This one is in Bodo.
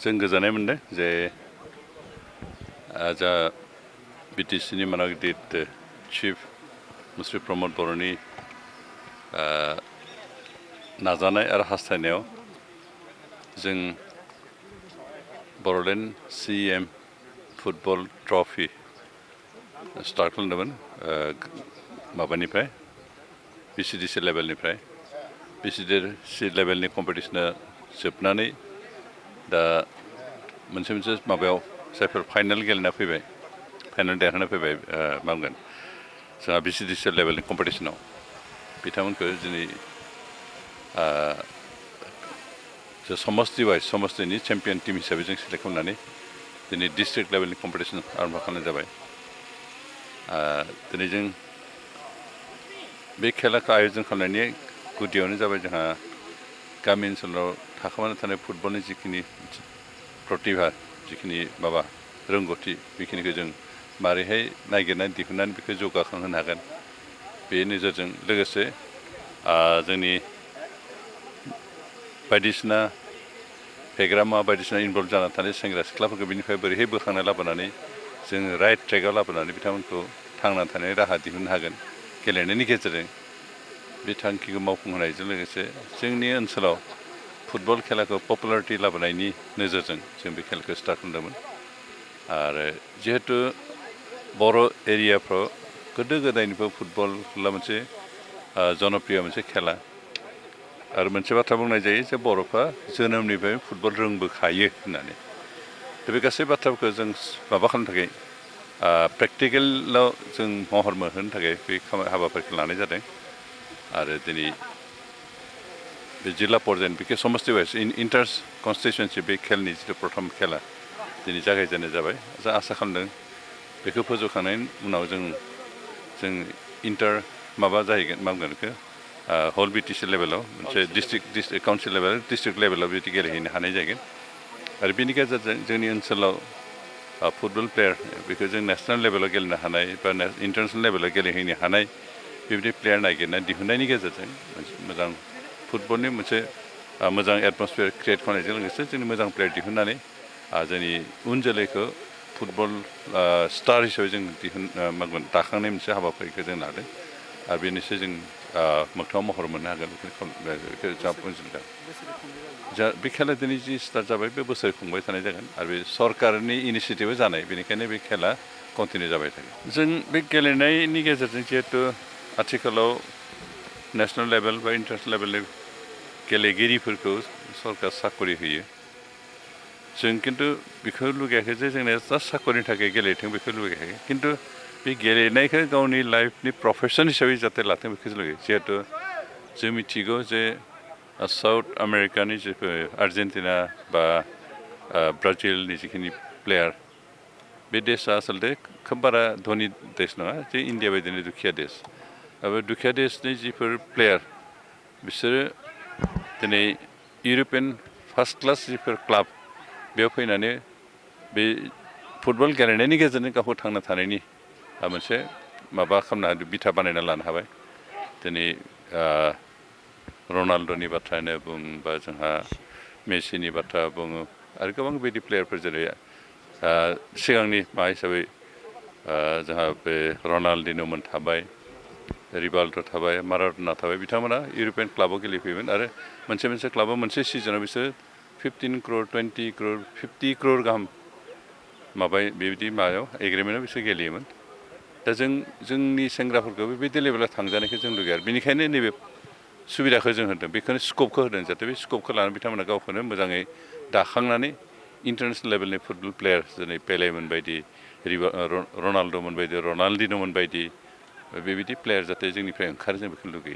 जों गोजोननाय मोनदों जे जा बिटिसिनि मानागिदित चिफ मुश्री प्रमद बर'नि नाजानाय आरो हास्थायनायाव जों Bodoland CEM football trophy start खालामदोंमोन माबानिफ्राय BCDC लेभेलनिफ्राय BCDC लेभेलनि कम्पिटिशना जोबनानै दा मोनसे माबायाव जायफोर फाइनाल गेलेना फैबाय फाइनाल देरहाना फैबाय मा बुंगोन जोंहा BCDC लेभेलनि कम्पिटिशनाव बिथांमोनखौ दिनै समस्ति वाइज समस्तिनि चेम्पियन टीम हिसाबै जों सेलेक्ट खालामनानै दिनै डिस्ट्रिक्ट लेभेलनि कम्पिटिशन आरम्भ खालामनाय जाबाय दिनै जों बे खेलाखौ आयोजन खालामनायनि गुदियावनो जाबाय जोंहा गामि ओनसोलाव थाखोमाना थानाय फुटबलनि जिखिनि प्रतिभा जिखिनि माबा रोंगौथि बेखिनिखौ जों मारैहाय नागिरनानै दिहुननानै बेखौ जौगाखांहोनो हागोन बे नोजोरजों लोगोसे जोंनि बायदिसिना फेग्रा मुवा बायदिसिना इनभल्भ जाना थानाय सेंग्रा सिख्लाफोरखौ बेनिफ्राय बोरैहाय बोखांना लाबोनानै जोङो राइट ट्रेकआव लाबोनानै बिथांमोनखौ थांना थानायनि राहा दिहुननो हागोन गेलेनायनि गेजेरजों बे थांखिखौ मावफुंहोनायजों लोगोसे जोंनि ओनसोलाव फुटबल खेलाखौ पपुलारिटि लाबोनायनि नोजोरजों जों बे खेलाखौ स्टार्ट खालामदोंमोन आरो जिहेतु बर' एरियाफ्राव गोदो गोदायनिफ्राय फुटबला मोनसे जनप्रिय मोनसे खेला आरो मोनसे बाथ्रा बुंनाय जायो जे बर'फ्रा जोनोमनिफ्राय फुटबल रोंबोखायो होननानै बे गासै बाथ्राफोरखौ जों माबा खालामनो थाखाय प्रेक्टिकेलाव जों महर मोनहोनो थाखाय बे हाबाफारिखौ लानाय जादों आरो दिनै बे जिल्ला पर्यायनि बेखौ समस्ति वाइज इन्टार कनस्टिटुवेन्सि बे खेलनि जिथु प्रथम खेला दिनै जागायजेननाय जाबाय जों आसा खालामदों बेखौ फोजोबखांनायनि उनाव जों इन्टार माबा जाहैगोन मा बुंगोन बेखौ हल BTC लेभेलाव मोनसे डिस्ट्रिक्ट काउन्सिल लेभेल डिस्ट्रिक्ट लेभेलाव बिदि गेलेहैनो हानाय जागोन आरो बेनि गेजेरजों जोंनि ओनसोलाव फुटबल प्लेयार बेखौ जों नेसनेल लेभेलाव गेलेनो हानाय बा इन्टारनेसनेल लेभेलाव गेलेहैनो हानाय बेबायदि प्लेयार नागिरनानै दिहुननायनि गेजेरजों मोजां फुटबलनि मोनसे मोजां एटमसफियार क्रिएट खालामनायजों लोगोसे जोंनि मोजां प्लेयार दिहुननानै जोंनि उन जोलैखौ फुटबल स्टार हिसाबै जों दाखांनाय मोनसे हाबाफारिखौ जों लादों आरो बेनोसै जों मोगथाङाव महर मोननो हागोन बेखौ जाफुंसारदों बे खेला दिनै जि स्टार्ट जाबाय बे बोसोर खुंबाय थानाय जागोन आरो बे सरकारनि इनिसियेटिभआ जानाय बेनिखायनो बे खेला कन्टिनिउ जाबाय थागोन जों बे गेलेनायनि गेजेरजों जिहेतु आथिखालाव नेसनेल लेभेल बा इन्टारनेसनेल लेभेलनि गेलेगिरिफोरखौ सरकार साकरि होयो जों खिन्थु बेखौ लुगैयाखै जे जोंनिया जास्ट साकरिनि थाखाय गेलेथों बेखौ लुगैयाखै खिन्थु बे गेलेनायखौ गावनि लाइफनि प्रफेसन हिसाबै जाहाथे लाथों बेखौ लुगैयो जिहेतु जों मिथिगौ जे साउथ आमेरिकानि जिफोर आर्जेन्टिना बा ब्राजिलनि जिखिनि प्लेयार बे देशआ आसलथे खोब बारा धनि देश नङा जे इन्डिया बायदिनो दुखिया देश बे दुखिया देशनि जिफोर प्लेयार बिसोरो दिनै इउर'पियान फार्स्ट क्लास जिफोर क्लाब बेयाव फैनानै बे फुटबल गेलेनायनि गेजेरजों गावखौ थांना थानायनि मोनसे माबा खालामनो बिथा बानायना लानो हाबाय दिनै रनाल्ड'नि बाथ्रायानो बुं बा जोंहा मेसिनि बाथ्रा बुङो आरो गोबां बेबायदि प्लेयारफोर जेरै सिगांनि मा हिसाबै जोंहा बे रनाल्डिन'मोन थाबाय रिभाल्ड' थाबाय माराड'ना थाबाय बिथांमोना इउर'पियान क्लाबाव गेलेफैयोमोन आरो मोनसे क्लाबाव मोनसे सिजनाव बिसोर 15 crore 20 crore 50 crore गाहाम बेबायदि माबायाव एग्रिमेन्टआव बिसोर गेलेयोमोन दा जोंनि सेंग्राफोरखौ बेबायदि लेभेलाव थांजानायखौ जों लुगैयो आरो बेनिखायनो नैबे सुबिदाखौ जों होदों बेखौनो स्कपखौ होदों जाहाथे बे स्कपखौ लानानै बिथांमोना गावखौनो मोजाङै दाखांनानै इन्टारनेसनेल लेभेलनि फुटबल प्लेयार जेरै पेलेमोन बायदि रनाल्ड'मोन बायदि रनाल्डिन'मोन बायदि बेबायदि प्लेयार जाहाथे जोंनिफ्राय ओंखारो जों बेखौ लुगैयो